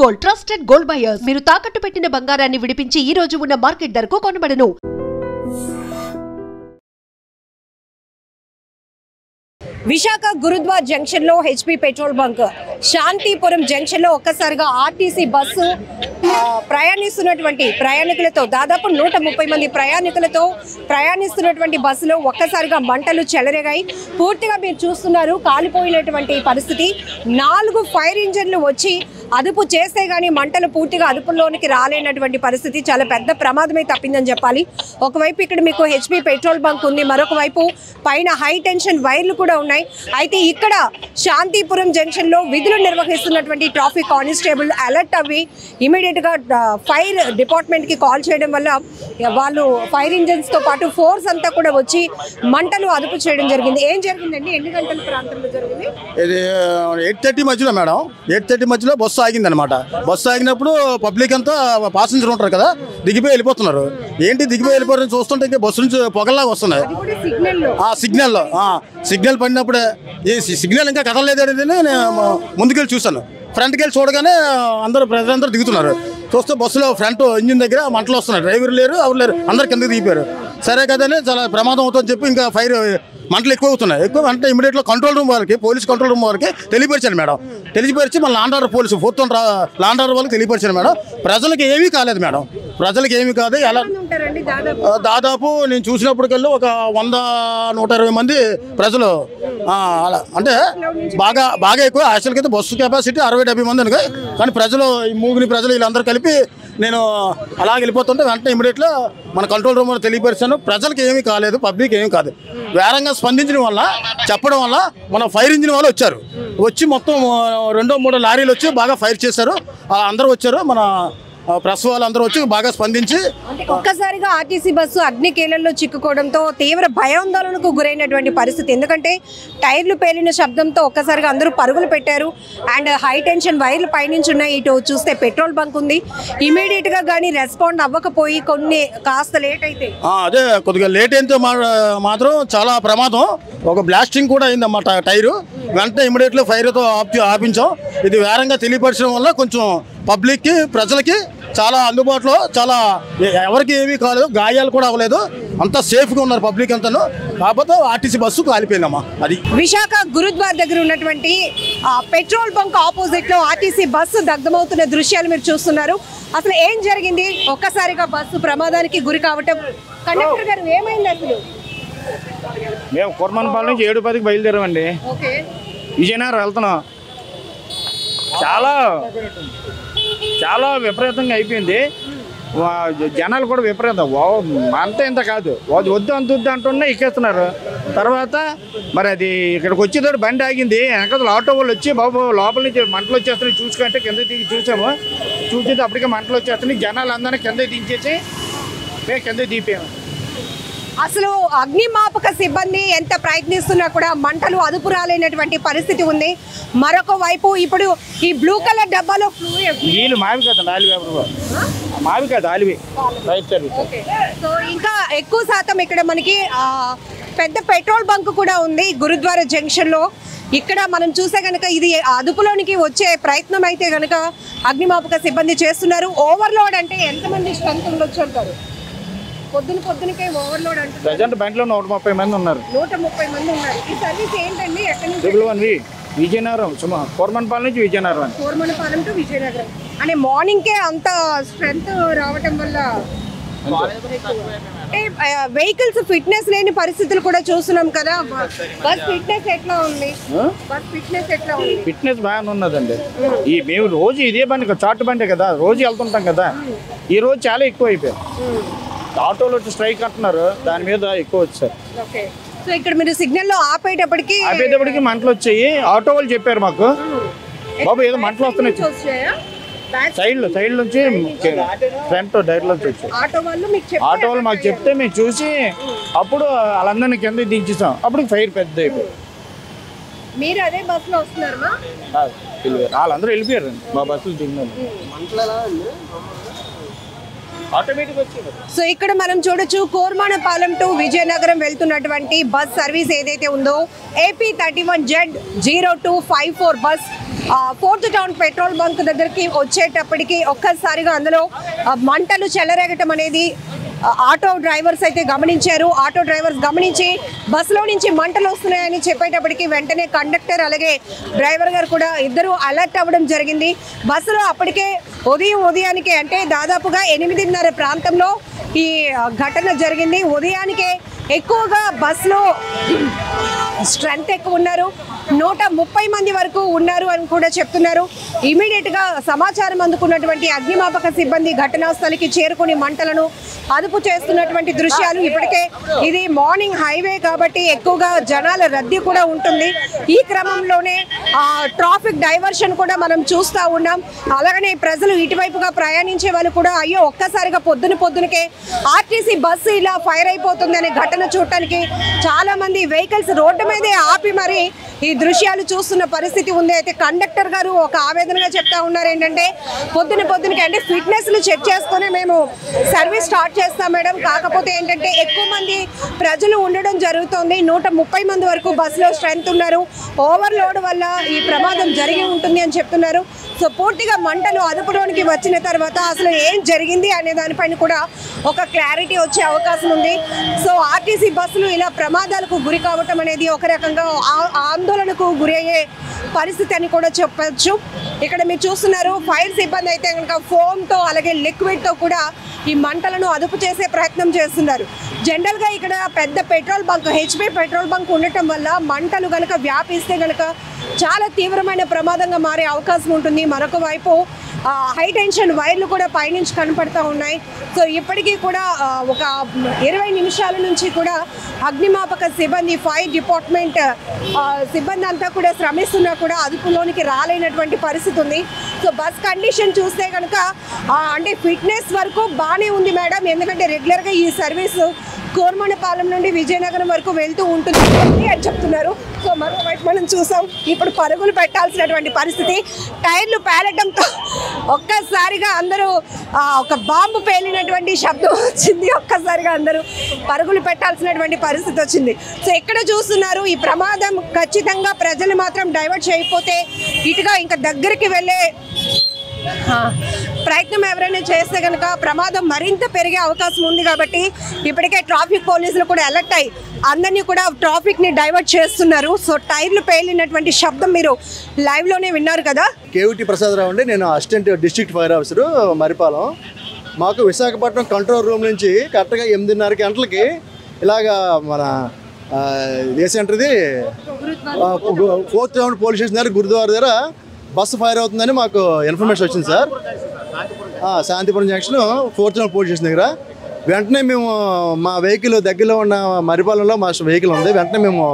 Gold trusted gold buyers మీరు తాకట్టు పెట్టిన బంగారాన్ని విడిపించి ఈ రోజు ఉన్న మార్కెట్ ధరకు కొనబడను. విశాఖ గురుద్వార్ జంక్షన్ లో HP petrol bunk, Santhipuram junction లో ఒక్కసారిగా ఆర్టీసీ బస్సు ప్రయాణిస్తున్నటువంటి ప్రయాణికులతో దాదాపు 130 మంది ప్రయాణికులతో ప్రయాణిస్తున్నటువంటి బస్సులో ఒక్కసారిగా మంటలు చెలరేగాయి. పూర్తిగా మీరు చూస్తున్నారు కాలిపోయినటువంటి పరిస్థితి. 4 ఫైర్ ఇంజన్లు వచ్చి అదుపు చేస్తే గానీ మంటలు పూర్తిగా అదుపులోనికి రాలేనటువంటి పరిస్థితి. చాలా పెద్ద ప్రమాదమే తప్పిందని చెప్పాలి. ఒకవైపు ఇక్కడ మీకు హెచ్పీ పెట్రోల్ బంక్ ఉంది, మరొక వైపు పైన హై టెన్షన్ వైర్లు కూడా ఉన్నాయి. అయితే ఇక్కడ శాంతిపురం జంక్షన్ లో విధులు నిర్వహిస్తున్నటువంటి ట్రాఫిక్ కానిస్టేబుల్ అలర్ట్ అవ్వి ఇమీడియట్ గా ఫైర్ డిపార్ట్మెంట్ కి కాల్ చేయడం వల్ల వాళ్ళు ఫైర్ ఇంజన్స్ తో పాటు ఫోర్స్ అంతా కూడా వచ్చి మంటలు అదుపు చేయడం జరిగింది. ఏం జరిగిందండి? ఎన్ని గంటల ప్రాంతంలో జరిగింది? ఇది 8:30 మధ్యలో మేడం. 8:30 మధ్యలో బస్సు ఆగిందనమాట. బస్సు ఆగినప్పుడు పబ్లిక్ అంతా పాసెంజర్ ఉంటారు కదా, దిగిపోయి వెళ్ళిపోతున్నారు. ఏంటి దిగిపోయి వెళ్ళిపోతారని చూస్తుంటే బస్సు నుంచి పొగల్లాగా వస్తున్నాయి. సిగ్నల్ పడినప్పుడే ఈ సిగ్నల్ ఇంకా కదలలేదు అనేది నేను ముందుకెళ్ళి చూశాను. ఫ్రంట్కి వెళ్ళి చూడగానే ప్రజలందరూ దిగుతున్నారు. చూస్తే బస్సులో ఫ్రంట్ ఇంజిన్ దగ్గర మంటలు వస్తున్నాయి. డ్రైవర్ లేరు, ఎవరు లేరు, అందరు కిందకి దిగిపోయారు. సరే కదని చాలా ప్రమాదం అవుతుందని చెప్పి ఇంకా ఫైర్ మంటలు ఎక్కువ అవుతున్నాయి. ఎక్కువ అంటే ఇమీడియట్గా కంట్రోల్ రూమ్ వాళ్ళకి, పోలీస్ కంట్రోల్ రూమ్ వాళ్ళకి తెలియపరిచాను మేడం. తెలియపరిచి మళ్ళీ law and order police 4th law and order వాళ్ళకి తెలియపరిచాను మేడం. ప్రజలకు ఏమీ కాలేదు మేడం, ప్రజలకు ఏమీ కాదు. ఎలా దాదాపు నేను చూసినప్పటికెళ్ళి ఒక 100-120 మంది ప్రజలు, అలా అంటే బాగా ఎక్కువ. యాక్చువల్గా అయితే బస్సు కెపాసిటీ 60-70 మంది అనుకో, కానీ ప్రజలు ఈ మూగిని ప్రజలు వీళ్ళందరూ కలిపి నేను అలా వెళ్ళిపోతుంటే వెంటనే ఇమీడియట్గా మన కంట్రోల్ రూమ్ తెలియపరిచాను. ప్రజలకు ఏమీ కాలేదు, పబ్లిక్ ఏమీ కాదు. వేరంగా స్పందించడం వల్ల, చెప్పడం వల్ల మన ఫైర్ ఇంజిన్ వాళ్ళు వచ్చి మొత్తం 2-3 లారీలు వచ్చి బాగా ఫైర్ చేశారు. అందరూ వచ్చారు, మన ప్రెస్ వాళ్ళందరూ వచ్చి బాగా స్పందించి ఒక్కసారిగా ఆర్టీసీ బస్సు అగ్ని కేలల్లో చిక్కుకోవడంతో తీవ్ర భయాందోళనకు గురైనటువంటి పరిస్థితి. ఎందుకంటే టైర్లు పేలిన శబ్దంతో ఒక్కసారిగా అందరూ పరుగులు పెట్టారు. అండ్ హై టెన్షన్ వైర్లు పైనుంచి ఉన్నాయి. ఇటు చూస్తే పెట్రోల్ బంక్ ఉంది. ఇమీడియట్ గా కానీ రెస్పాండ్ అవ్వకపోయి కొన్ని కాస్త లేట్ అయితే అదే కొద్దిగా లేట్ అయితే మాత్రం చాలా ప్రమాదం. ఒక బ్లాస్టింగ్ కూడా అయిందన్నమాట టైరు. వెంటనే ఇమీడియట్గా ఫైర్తో ఆపించాం. ఇది వేరంగా తెలియపరచడం వల్ల కొంచెం పబ్లిక్కి, ప్రజలకి చాలా అందుబాటులో, చాలా ఎవరికి ఏమీ కాలేదు, గాయాలు కూడా అవ్వలేదు, అంతా సేఫ్గా ఉన్నారు పబ్లిక్ అంతాను. కాకపోతే ఆర్టీసీ బస్సు కాలిపోయిందమ్మా. అది విశాఖ గురుద్వార్ దగ్గర ఉన్నటువంటి పెట్రోల్ బంక్ ఆపోజిట్ లో ఆర్టీసీ బస్సు దగ్ధమవుతున్న దృశ్యాలు మీరు చూస్తున్నారు. అసలు ఏం జరిగింది? ఒక్కసారిగా బస్సు ప్రమాదానికి గురి కావటం. కండక్టర్ గారు ఏమైంది అసలు? మేము కుర్మన్పాలెం నుంచి 7:10కి బయలుదేరామండి. విజయనగరం వెళ్తున్నాం. చాలా విపరీతంగా అయిపోయింది. జనాలు కూడా విపరీతం, అంత ఇంత కాదు, వద్దు అంటున్నా ఎక్కేస్తున్నారు. తర్వాత మరి అది ఇక్కడికి వచ్చేటప్పుడు బండి ఆగింది. వెనకాల ఆటో వాళ్ళు వచ్చి బాబు లోపల నుంచి మంటలు వచ్చేస్తున్నాయి చూసుకుంటే కింద దిగి చూసాము. చూసేది అప్పటికే మంటలు వచ్చేస్తున్నాయి. జనాలు అందరినీ కింద దించేసి మేము కింద దిగిపోయాము. అసలు అగ్నిమాపక సిబ్బంది ఎంత ప్రయత్నిస్తున్నా కూడా మంటలు అదుపు రాలేనటువంటి పరిస్థితి ఉంది. మరొక వైపు ఇప్పుడు ఈ బ్లూ కలర్ డబ్బాలో నీళ్ళు మావి కదా, మావి కాదు ఆలివి. సో ఇంకా ఎక్కువ శాతం ఇక్కడ మనకి పెద్ద పెట్రోల్ బంక్ కూడా ఉంది గురుద్వారా జంక్షన్ లో. ఇక్కడ మనం చూసే కనుక ఇది అదుపులోనికి వచ్చే ప్రయత్నం అయితే కనుక అగ్నిమాపక సిబ్బంది చేస్తున్నారు. ఓవర్లోడ్ అంటే ఎంతమంది స్ట్రెంత్ ఉండొచ్చు అంటారు? పొద్దునకే ఓవర్లోడ్ అంటే ప్రజెంట్ బ్యాంక్లో 130 మంది ఉన్నారు. 130 మంది ఉన్నారు. ఈ సర్వీస్ ఏంటండి? ఎక్కడి నుంచి? విజయనగరం, కోర్మన్పాలెం నుంచి విజయనగరం. కోర్మన్పాలెం టు విజయనగరం అంటే మార్నింగ్కే అంత స్ట్రెంత్ రావటం వల్ల వెహికల్స్ ఫిట్నెస్ లేని పరిస్థితులు కూడా చూస్తున్నాం కదా. బస్ ఫిట్నెస్ ఎట్లా ఉంది? ఫిట్నెస్ బాగానే ఉన్నదండి. మేము రోజు ఇదే బండి, చాటు బండి కదా, రోజు వెళ్తుంటాం కదా. ఈ రోజు చాలా ఎక్కువ అయిపోయారు. ఆటోలో స్ట్రైక్ అంటున్నారు, దాని మీద ఎక్కువ వచ్చారు. సో ఇక్కడ మీరు సిగ్నల్ లో ఆపేటప్పటికి మంటలు వచ్చాయి. ఆటో వాళ్ళు చెప్పారు మాకు, బాబు ఏదో మంటలు వస్తున్నాయి. సైడ్ నుంచి ఫ్రంట్ డైర్ నుంచి వచ్చాయి. ఆటో వాళ్ళు మాకు చెప్తే మేము చూసి అప్పుడు వాళ్ళందరినీ కింద దించేసాం. అప్పుడు ఫైర్ పెద్ద అయిపోయింది. మీరు అదే బస్సులో వస్తున్నారా? వాళ్ళందరూ వెళ్ళిపోయారు మా బస్సులు దిగినారు. ఆటోమేటిక్ వచ్చింది. సో ఇక్కడ మనం చూడొచ్చు కోర్మానపాలెం టు విజయనగరం వెళ్తున్నటువంటి బస్ సర్వీస్ ఏదైతే ఉందో AP31Z0254 bus 4th town petrol bunk దగ్గరికి వచ్చేటప్పటికి ఒక్కసారిగా అందులో మంటలు చెలరేగటం అనేది ఆటో డ్రైవర్స్ అయితే గమనించారు. ఆటో డ్రైవర్స్ గమనించి బస్సులో నుంచి మంటలు వస్తున్నాయని చెప్పేటప్పటికి వెంటనే కండక్టర్ అలాగే డ్రైవర్ గారు కూడా ఇద్దరు అలర్ట్ అవ్వడం జరిగింది. బస్సులో అప్పటికే ఉదయానికి అంటే దాదాపుగా 8:30 ప్రాంతంలో ఈ ఘటన జరిగింది. ఉదయానికే ఎక్కువగా బస్సులో స్ట్రెంత్ ఎక్కువ ఉన్నారు, 130 మంది వరకు ఉన్నారు అని కూడా చెప్తున్నారు. ఇమీడియట్గా సమాచారం అందుకున్నటువంటి అగ్నిమాపక సిబ్బంది ఘటనా స్థలికి చేరుకుని మంటలను అదుపు చేస్తున్నటువంటి దృశ్యాలు. ఇప్పటికే ఇది మార్నింగ్ హైవే కాబట్టి ఎక్కువగా జనాల రద్దీ కూడా ఉంటుంది. ఈ క్రమంలోనే ట్రాఫిక్ డైవర్షన్ కూడా మనం చూస్తూ ఉన్నాం. అలాగనే ప్రజలు ఇటువైపుగా ప్రయాణించే వాళ్ళు కూడా అయ్యో ఒక్కసారిగా పొద్దునకే ఆర్టీసీ బస్సు ఇలా ఫైర్ అయిపోతుంది అనే ఘటన చూడటానికి చాలా మంది వెహికల్స్ రోడ్డు మీదే ఆపి మరి ఈ దృశ్యాలు చూస్తున్న పరిస్థితి ఉంది. అయితే కండక్టర్ గారు ఒక ఆవేదనగా చెప్తా ఉన్నారు ఏంటంటే పొద్దునకి అంటే ఫిట్నెస్లు చెక్ చేసుకుని మేము సర్వీస్ స్టార్ట్ చేస్తాం మేడం, కాకపోతే ఏంటంటే ఎక్కువ మంది ప్రజలు ఉండడం జరుగుతుంది, 130 మంది వరకు బస్సులో స్ట్రెంత్ ఉన్నారు, ఓవర్లోడ్ వల్ల ఈ ప్రమాదం జరిగి ఉంటుంది అని చెప్తున్నారు. సో పూర్తిగా మంటలు అదుపులోనికి వచ్చిన తర్వాత అసలు ఏం జరిగింది అనే దానిపైన కూడా ఒక క్లారిటీ వచ్చే అవకాశం ఉంది. సో ఆర్టీసీ బస్సులు ఇలా ప్రమాదాలకు గురి కావటం అనేది ఒక రకంగా ఆందోళనకు గురి అయ్యే పరిస్థితి అని కూడా చెప్పచ్చు. ఇక్కడ మీరు చూస్తున్నారు ఫైర్ సిబ్బంది అయితే కనుక ఫోమ్తో అలాగే లిక్విడ్తో కూడా ఈ మంటలను అదుపు చేసే ప్రయత్నం చేస్తున్నారు. జనరల్గా ఇక్కడ పెద్ద petrol bunk HP petrol bunk ఉండటం వల్ల మంటలు కనుక వ్యాపిస్తే కనుక చాలా తీవ్రమైన ప్రమాదంగా మారే అవకాశం ఉంటుంది. మరొక వైపు హై టెన్షన్ వైర్లు కూడా పైనుంచి కనపడుతూ ఉన్నాయి. సో ఇప్పటికీ కూడా ఒక 20 నిమిషాల నుంచి కూడా అగ్నిమాపక సిబ్బంది ఫైర్ డిపార్ట్మెంట్ సిబ్బంది అంతా కూడా శ్రమిస్తున్నా కూడా అదుపులోనికి రాలేనటువంటి పరిస్థితి ఉంది. సో బస్ కండిషన్ చూస్తే కనుక అంటే ఫిట్నెస్ వరకు బాగానే ఉంది మేడం, ఎందుకంటే రెగ్యులర్గా ఈ సర్వీసు కోర్మానపాలెం నుండి విజయనగరం వరకు వెళ్తూ ఉంటుంది అని చెప్తున్నారు. సో మరోవైపు మనం చూసాం ఇప్పుడు పరుగులు పెట్టాల్సినటువంటి పరిస్థితి, టైర్లు పేలటంతో ఒక్కసారిగా అందరూ ఒక బాంబు పేలినటువంటి శబ్దం వచ్చింది, ఒక్కసారిగా అందరూ పరుగులు పెట్టాల్సినటువంటి పరిస్థితి వచ్చింది. సో ఎక్కడ చూస్తున్నారు ఈ ప్రమాదం ఖచ్చితంగా ప్రజలు మాత్రం డైవర్ట్ చేయకపోతే ఇటుగా ఇంకా దగ్గరికి వెళ్ళే ప్రయత్నం ఎవరైనా చేస్తే కనుక ప్రమాదం మరింత పెరిగే అవకాశం ఉంది. కాబట్టి ఇప్పటికే ట్రాఫిక్ పోలీసులు కూడా అలర్ట్ అయ్యి అందరినీ కూడా ట్రాఫిక్ని డైవర్ట్ చేస్తున్నారు. సో టైర్లు పేలినటువంటి శబ్దం మీరు లైవ్లోనే విన్నారు కదా. కేవిటి ప్రసాదరావు అండి, నేను assistant district fire officer Maripalem. మాకు విశాఖపట్నం కంట్రోల్ రూమ్ నుంచి కరెక్ట్గా 8:30 గంటలకి ఇలాగా మన ఏంటది 4th టౌన్ పోలీస్ స్టేషన్ దగ్గర గురుద్వారా దగ్గర బస్సు ఫైర్ అవుతుందని మాకు ఇన్ఫర్మేషన్ వచ్చింది sir. Santhipuram junction 4th town police station దగ్గర. వెంటనే మేము మా వెహికల్ దగ్గరలో ఉన్న మరిపాలెంలో మా వెహికల్ ఉంది, వెంటనే మేము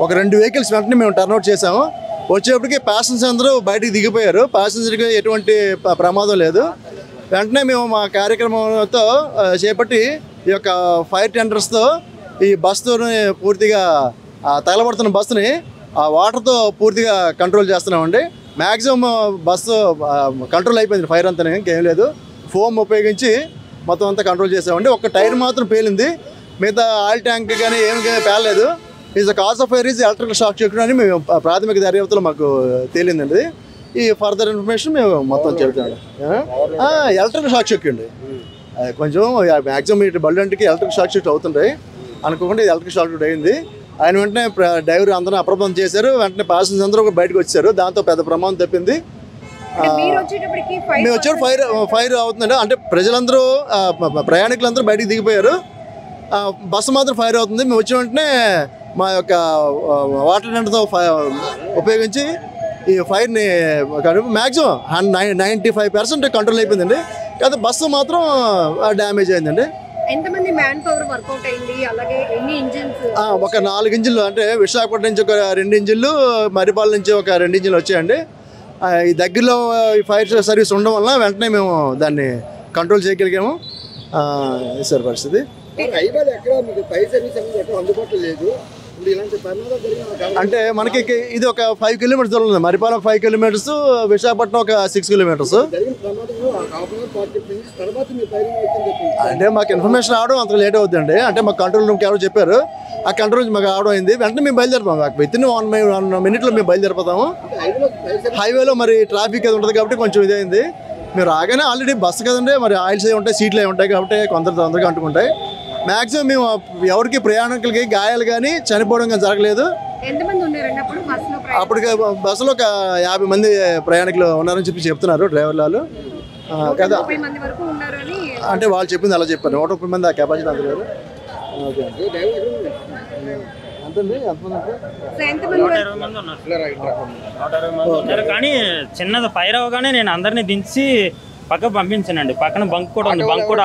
ఒక 2 వెహికల్స్ వెంటనే మేము టర్న్అవుట్ చేసాము. వచ్చేప్పటికి ప్యాసింజర్స్ అందరూ బయటికి దిగిపోయారు, ప్యాసింజర్కి ఎటువంటి ప్రమాదం లేదు. వెంటనే మేము మా కార్యక్రమంతో చేపట్టి ఈ యొక్క ఫైర్ టెండర్స్తో ఈ బస్సుని పూర్తిగా తగలబడుతున్న బస్సుని ఆ వాటర్తో పూర్తిగా కంట్రోల్ చేస్తున్నామండి. మ్యాక్సిమం బస్సు కంట్రోల్ అయిపోయింది, ఫైర్ అంతా ఇంకేం లేదు. ఫోమ్ ఉపయోగించి మొత్తం అంతా కంట్రోల్ చేసామండి. ఒక టైర్ మాత్రం పేలింది, మిగతా ఆయిల్ ట్యాంక్ కానీ ఏమి పేలలేదు. Is the cause of fire is electrical shock check అని మేము ప్రాథమిక దర్యాప్తులో మాకు తేలిందండి. ఈ ఫర్దర్ ఇన్ఫర్మేషన్ మేము మొత్తం చెబుతాము. ఎలక్ట్రికల్ షాక్ చెక్ అండి, కొంచెం మ్యాక్సిమం ఇటు బల్లంటికి ఎలక్ట్రికల్ షాక్ చెక్ అవుతుంటాయి అనుకోకుండా ఇది ఎలక్ట్రికల్ షాక్ అయింది. ఆయన వెంటనే డ్రైవర్ అందరూ అప్రమత్తం చేశారు, వెంటనే ప్యాసింజర్స్ అందరూ బయటకు వచ్చారు, దాంతో పెద్ద ప్రమాదం తప్పింది. మేము వచ్చేప్పుడు ఫైర్ అవుతుందండి, అంటే ప్రజలందరూ ప్రయాణికులందరూ బయటికి దిగిపోయారు, బస్సు మాత్రం ఫైర్ అవుతుంది. మేము వచ్చిన వెంటనే మా యొక్క వాటర్ టెండర్తో ఉపయోగించి ఈ ఫైర్ని మ్యాక్సిమం 95% కంట్రోల్ అయిపోయిందండి. కాకపోతే బస్సు మాత్రం డ్యామేజ్ అయిందండి. ఎంతమంది మ్యాన్ పవర్ వర్కౌట్ అయింది, అలాగే ఎన్ని ఇంజిన్స్? ఒక 4 ఇంజిన్లు, అంటే విశాఖపట్నం నుంచి ఒక 2 ఇంజిన్లు, మరిపాలెం నుంచి ఒక 2 ఇంజిన్లు వచ్చాయండి. ఈ దగ్గరలో ఈ ఫైర్ సర్వీస్ ఉండడం వల్ల వెంటనే మేము దాన్ని కంట్రోల్ చేయగలిగాము. సార్ పరిస్థితి హైవేలో ఎక్కడ మీకు ఫైర్ సర్వీస్ అనేది అందుబాటులో లేదు, అంటే మనకి ఇది ఒక 5 కిలోమీటర్స్ దూరం ఉంది. మరిపాలెం 5 కిలోమీటర్స్, విశాఖపట్నం ఒక 6 కిలోమీటర్స్. అంటే మాకు ఇన్ఫర్మేషన్ రావడం అంత లేట్ అవుతుందండి. అంటే మాకు కంట్రోల్ రూమ్కి ఎవరో చెప్పారు, ఆ కంట్రోల్ రూమ్ మాకు రావడం అయింది. వెంటనే మేము బయలుదేరిపోతాము. వితిన్ 1 మినిట్లో మేము బయలుదేరిపోతాము. హైవేలో మరి ట్రాఫిక్ అది ఉంటుంది కాబట్టి కొంచెం ఇదైంది. మీరు రాగానే ఆల్రెడీ బస్సు కదండి, మరి ఆయిల్స్ అవి ఉంటాయి, సీట్లు అవి ఉంటాయి కాబట్టి తొందరగా అంటుకుంటాయి. మ్యాక్సిమం మేము ఎవరికి ప్రయాణికులకి గాయాలు కానీ చనిపోవడం కానీ జరగలేదు. అప్పుడు బస్సులో ఒక 50 మంది ప్రయాణికులు ఉన్నారని చెప్తున్నారు డ్రైవర్లు వాళ్ళు కదా. అంటే వాళ్ళు చెప్పింది అలా చెప్పారు. 130 మంది ఆ కెపాసిటీ అందలేరు. ఓకే అంతండి. ఎంతమంది 120 మంది ఉన్నారు. కానీ చిన్నది ఫైర్ అవగానే నేను అందరినీ దించి పక్క పంపించానండి. పక్కన బంక్ కూడా ఉంది. బంక్ కూడా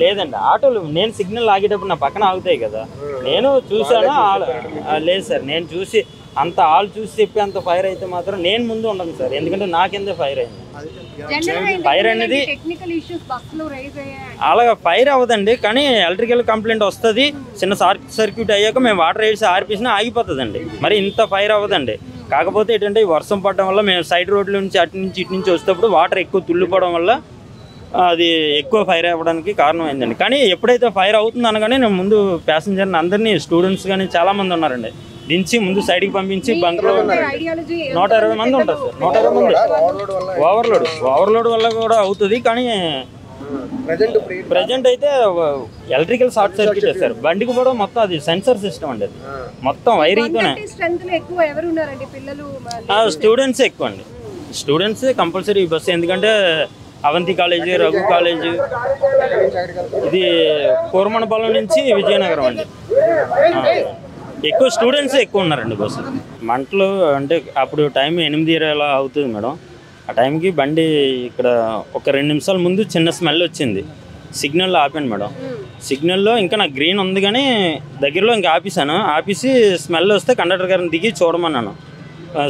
లేదండి. ఆటోలు నేను సిగ్నల్ ఆగేటప్పుడు నా పక్కన ఆగుతాయి కదా, నేను చూసాను. లేదు సార్, నేను చూసి అంత ఆళ్ళు చూసి చెప్పి అంత ఫైర్ అయితే మాత్రం నేను ముందు ఉండను సార్, ఎందుకంటే నాకెందుకు ఫైర్ అయింది. ఫైర్ అనేది అలాగా ఫైర్ అవ్వదండి, కానీ ఎలక్ట్రికల్ కంప్లైంట్ వస్తుంది. చిన్న సర్క్యూట్ అయ్యాక మేము వాటర్ వేసి ఆర్పేసినా ఆగిపోతుందండి. మరి ఇంత ఫైర్ అవ్వదండి. కాకపోతే ఏంటంటే వర్షం పడడం వల్ల మేము సైడ్ రోడ్ల నుంచి అటు నుంచి ఇటు నుంచి వచ్చేటప్పుడు వాటర్ ఎక్కువ తుల్లిపోవడం వల్ల అది ఎక్కువ ఫైర్ అవ్వడానికి కారణమైందండి. కానీ ఎప్పుడైతే ఫైర్ అవుతుంది అనగానే నేను ముందు ప్యాసింజర్ని అందరినీ, స్టూడెంట్స్ కానీ చాలామంది ఉన్నారండి, దించి ముందు సైడ్కి పంపించి బంక్లో 120 మంది ఉంటారు సార్. 120 మంది ఓవర్లోడ్ వల్ల కూడా అవుతుంది. కానీ ప్రజెంట్ అయితే ఎలక్ట్రికల్ షార్ట్ సర్క్యూట్ సార్. బండికి కూడా మొత్తం అది సెన్సర్ సిస్టమ్ అండి, అది మొత్తం వైరింగ్తోనే. స్టూడెంట్స్ ఎక్కువ అండి, స్టూడెంట్స్ కంపల్సరీ బస్సు. ఎందుకంటే అవంతి కాలేజీ, రఘు కాలేజీ, ఇది కోరమనపాలెం నుంచి విజయనగరం అండి. ఎక్కువ స్టూడెంట్స్ ఎక్కువ ఉన్నారండి బస్సు. మంటలు అంటే అప్పుడు టైం 8:20 అవుతుంది మేడం. ఆ టైంకి బండి ఇక్కడ ఒక 2 నిమిషాల ముందు చిన్న స్మెల్ వచ్చింది. సిగ్నల్లో ఆపాను మేడం. సిగ్నల్లో ఇంకా నాకు గ్రీన్ ఉంది కానీ దగ్గరలో ఇంకా ఆపేసాను. ఆపేసి స్మెల్ వస్తే కండక్టర్ గారిని దిగి చూడమన్నాను.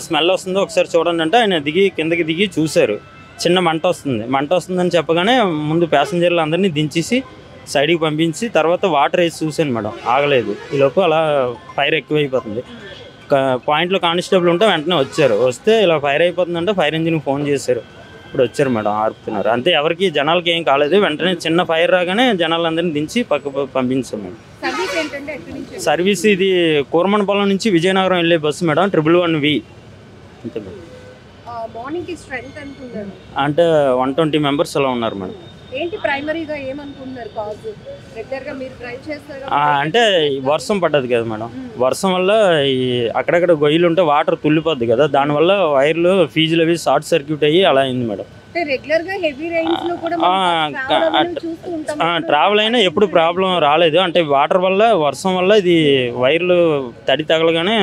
స్మెల్ వస్తుందో ఒకసారి చూడండి అంటే ఆయన కిందకి దిగి చూశారు. చిన్న మంట వస్తుందని చెప్పగానే ముందు ప్యాసింజర్లు అందరినీ దించేసి సైడ్కి పంపించి తర్వాత వాటర్ వేసి చూశాను మేడం, ఆగలేదు. ఈలోపు అలా ఫైర్ ఎక్కువైపోతుంది. పాయింట్లో కానిస్టేబుల్ ఉంటే వెంటనే వచ్చారు. వస్తే ఇలా ఫైర్ అయిపోతుందంటే ఫైర్ ఇంజిన్కి ఫోన్ చేశారు. ఇప్పుడు వచ్చారు మేడం, ఆర్పుతున్నారు అంతే. ఎవరికి జనాలకి ఏం కాలేదు. వెంటనే చిన్న ఫైర్ రాగానే జనాలందరినీ దించి పక్క పంపించాం మేడం. సర్వీస్ ఇది కోరమనపాలెం నుంచి విజయనగరం వెళ్ళే బస్సు మేడం, 111V. అంతే మేడం. అంటే 120 మెంబర్స్ అలా ఉన్నారు మేడం. అంటే వర్షం పడ్డది కదా మేడం, వర్షం వల్ల ఈ అక్కడక్కడ గొయ్యలు ఉంటే వాటర్ తుల్లిపోద్ది కదా, దానివల్ల వైర్లు ఫీజులు అవి షార్ట్ సర్క్యూట్ అయ్యి అలా అయింది మేడం. ట్రావెల్ అయినా ఎప్పుడు ప్రాబ్లం రాలేదు. అంటే వాటర్ వల్ల, వర్షం వల్ల ఇది వైర్లు తడి తగలగానే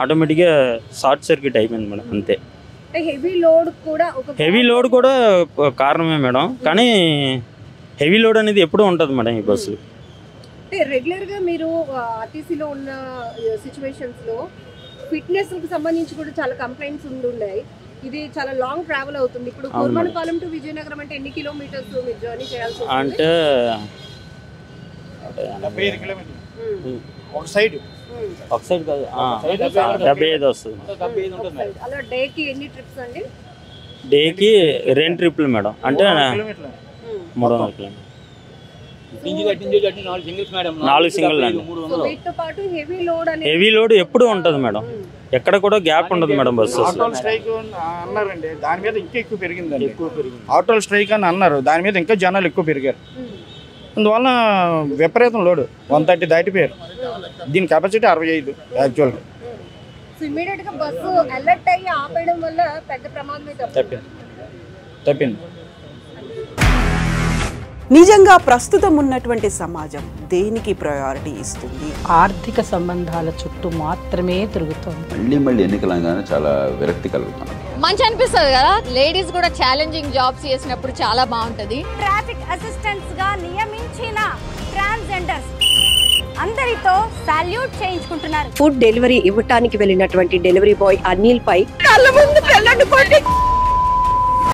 ఆటోమేటిక్గా షార్ట్ సర్క్యూట్ అయిపోయింది మేడం, అంతే. హెవీ లోడ్ కూడా కారణమే మేడం, కానీ హెవీ లోడ్ అనేది ఎప్పుడూ ఉంటుంది మేడం ఈ బస్సు. రెగ్యులర్గా మీరు ఆర్టీసీలో ఉన్న సిచ్యువేషన్స్లో ఫిట్నెస్కి సంబంధించి కూడా చాలా కంప్లైంట్స్ ఉన్నాయి. ఇది చాలా లాంగ్ ట్రావెల్ అవుతుంది. ఇప్పుడు కోరమనపాలెం టు విజయనగరం అంటే ఎన్ని కిలోమీటర్స్ మీరు జర్నీ చేయాల్సి ఉంటుంది? అంటే 75 కిలోమీటర్లు ఒక సైడ్ కాదు, 75 వస్తుంది. అలా డేకి ఎన్ని ట్రిప్స్ అండి? డేకి 2 ట్రిప్లు మేడం, అంటే 300 కిలోమీటర్లు. 4 సింగిల్ అండి. హెవీ లోడ్ ఎప్పుడు ఉంటుంది మేడం, ఎక్కడ కూడా గ్యాప్ ఉండదు మేడం బస్సు. ఆటోల్ స్ట్రైక్ అన్నారండి, దాని మీద ఇంకా ఎక్కువ పెరిగిందండి. ఆటోల్ స్ట్రైక్ అని అన్నారు, దాని మీద ఇంకా జనాలు ఎక్కువ పెరిగారు. అందువల్ల విపరీతం లోడు 130 దాటిపోయారు. దీని కెపాసిటీ 65 యాక్చువల్గా. తప్పింది. నిజంగా ప్రస్తుతం ఉన్నటువంటి సమాజం దేనికి ప్రయారిటీ ఇస్తుంది? ఆర్థిక సంబంధాల చుట్టూ మాత్రమే తిరుగుతుంది. మళ్ళీ ఎన్నికలంగానే చాలా విరక్తి కలుగుతుంది. మంచి అనిపిస్తుంది కదా, లేడీస్ కూడా ఛాలెంజింగ్ జాబ్స్ చేసినప్పుడు చాలా బాగుంటది. ట్రాఫిక్ అసిస్టెంట్స్ గా నియమించిన ట్రాన్స్జెండర్స్ అందరితో సాల్యూట్ చేయించుకుంటున్నారు. ఫుడ్ డెలివరీ ఇవ్వటానికి వెళ్ళినటువంటి డెలివరీ బాయ్ అనిల్ పై కళ్ళ ముందు